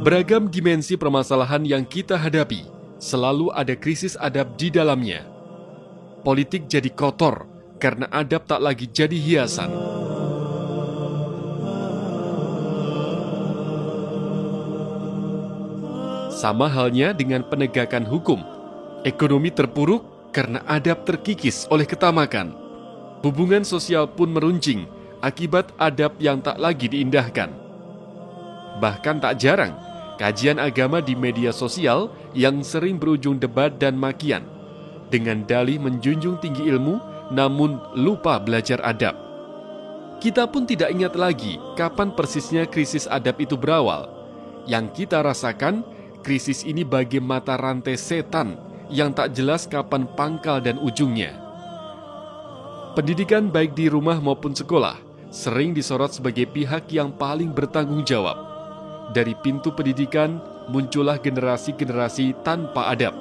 Beragam dimensi permasalahan yang kita hadapi, selalu ada krisis adab di dalamnya. Politik jadi kotor karena adab tak lagi jadi hiasan. Sama halnya dengan penegakan hukum. Ekonomi terpuruk karena adab terkikis oleh ketamakan. Hubungan sosial pun meruncing akibat adab yang tak lagi diindahkan. Bahkan tak jarang, kajian agama di media sosial yang sering berujung debat dan makian, dengan dalih menjunjung tinggi ilmu, namun lupa belajar adab. Kita pun tidak ingat lagi kapan persisnya krisis adab itu berawal. Yang kita rasakan, krisis ini bagai mata rantai setan yang tak jelas kapan pangkal dan ujungnya. Pendidikan baik di rumah maupun sekolah sering disorot sebagai pihak yang paling bertanggung jawab. Dari pintu pendidikan muncullah generasi-generasi tanpa adab.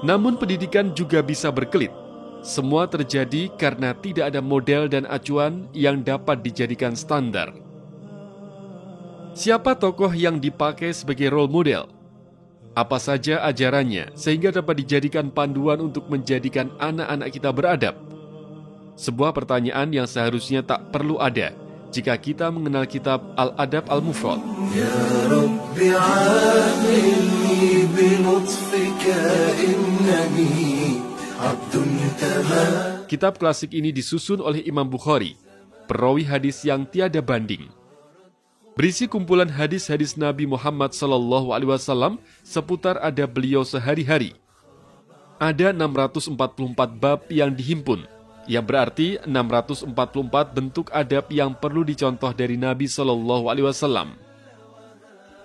Namun pendidikan juga bisa berkelit. Semua terjadi karena tidak ada model dan acuan yang dapat dijadikan standar. Siapa tokoh yang dipakai sebagai role model? Apa saja ajarannya sehingga dapat dijadikan panduan untuk menjadikan anak-anak kita beradab? Sebuah pertanyaan yang seharusnya tak perlu ada jika kita mengenal kitab Al-Adab Al-Mufrad. Ya Rabbi amilni binutfika innani abdun taman. Kitab klasik ini disusun oleh Imam Bukhari, perawi hadis yang tiada banding. Berisi kumpulan hadis-hadis Nabi Muhammad SAW seputar adab beliau sehari-hari. Ada 644 bab yang dihimpun, yang berarti 644 bentuk adab yang perlu dicontoh dari Nabi SAW.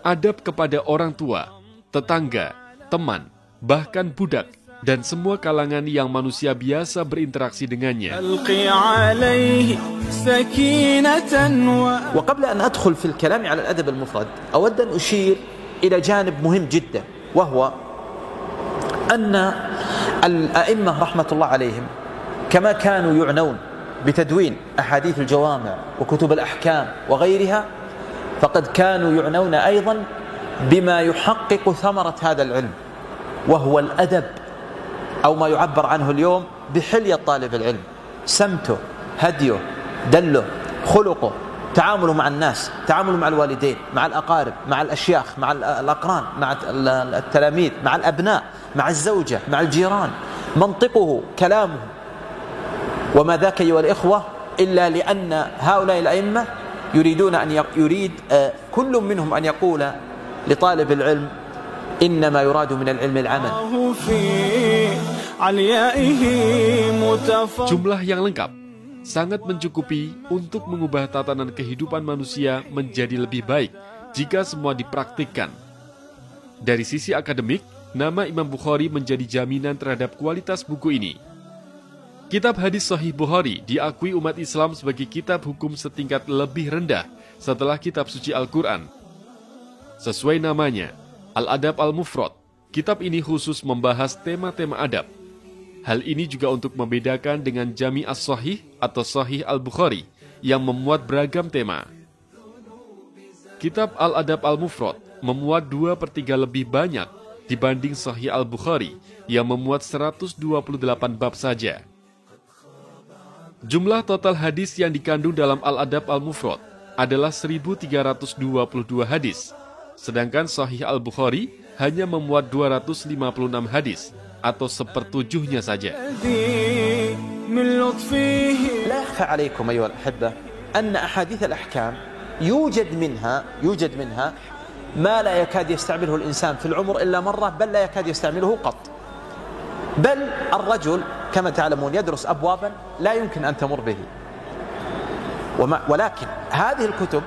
Adab kepada orang tua, tetangga, teman, bahkan budak, dan semua kalangan yang manusia biasa berinteraksi dengannya. وقبل أن أدخل في الكلام على الأدب المفرد أود أن أشير إلى جانب مهم جدا، وهو أن الأئمة رحمة الله عليهم كما كانوا يعنون بتدوين أحاديث الجوامع وكتب الأحكام وغيرها، فقد كانوا يعنون أيضا بما يحقق ثمرة هذا العلم، وهو الأدب، أو ما يعبر عنه اليوم بحلية طالب العلم، سمته، هديه، دله، خلقه، تعامله مع الناس، تعامله مع الوالدين، مع الأقارب، مع الأشياخ، مع الأقران، مع التلاميذ، مع الأبناء، مع الزوجة، مع الجيران، منطقه، كلامه. وما ذاك أيها الإخوة إلا لأن هؤلاء الأئمة يريد كل منهم أن يقول لطالب العلم إنما يراد من العلم العمل. Jumlah yang lengkap sangat mencukupi untuk mengubah tatanan kehidupan manusia menjadi lebih baik jika semua dipraktikkan. Dari sisi akademik, nama Imam Bukhari menjadi jaminan terhadap kualitas buku ini. Kitab hadis Sahih Bukhari diakui umat Islam sebagai kitab hukum setingkat lebih rendah setelah kitab suci Al-Quran. Sesuai namanya, Al-Adab Al-Mufrad, kitab ini khusus membahas tema-tema adab. Hal ini juga untuk membedakan dengan Jami As-Sahih atau Sahih Al-Bukhari yang memuat beragam tema. Kitab Al-Adab Al-Mufrad memuat 2/3 lebih banyak dibanding Sahih Al-Bukhari yang memuat 128 bab saja. Jumlah total hadis yang dikandung dalam Al-Adab Al-Mufrad adalah 1.322 hadis, sedangkan Sahih Al-Bukhari hanya memuat 256 hadis, atau 1/7 saja. لا يخفى عليكم أيها الأحبة أن أحاديث الأحكام يوجد منها ما لا يكاد يستعمله الإنسان في العمر إلا مرة، بل لا يكاد يستعمله قط. بل الرجل كما تعلمون يدرس أبوابا لا يمكن أن تمر به، ولكن هذه الكتب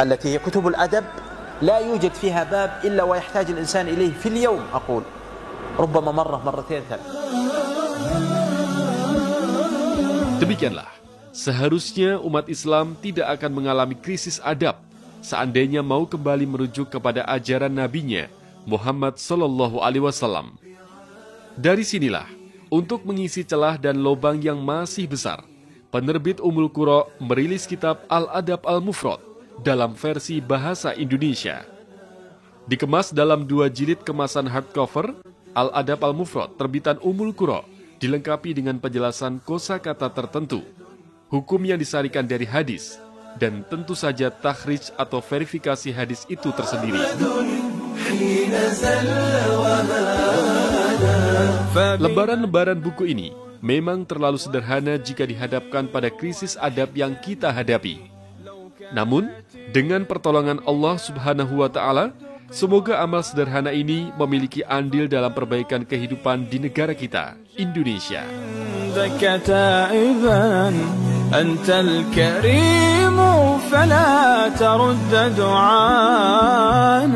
التي هي كتب الأدب لا يوجد فيها باب إلا ويحتاج الإنسان إليه في اليوم، أقول ربما مرة مرتين ثلاث. Demikianlah, seharusnya umat Islam tidak akan mengalami krisis adab seandainya mau kembali merujuk kepada ajaran nabinya Muhammad SAW. Dari sinilah, untuk mengisi celah dan lubang yang masih besar, penerbit Ummul Qura merilis kitab Al-Adab Al-Mufrad dalam versi bahasa Indonesia. Dikemas dalam 2 jilid kemasan hardcover, Al-Adab Al-Mufrad terbitan Ummul Qura dilengkapi dengan penjelasan kosakata tertentu, hukum yang disarikan dari hadis, dan tentu saja takhrij atau verifikasi hadis itu tersendiri. Lembaran-lembaran buku ini memang terlalu sederhana jika dihadapkan pada krisis adab yang kita hadapi. Namun, dengan pertolongan Allah Subhanahu wa Ta'ala, semoga amal sederhana ini memiliki andil dalam perbaikan kehidupan di negara kita, Indonesia. أنت الكريم فلا ترد دعانا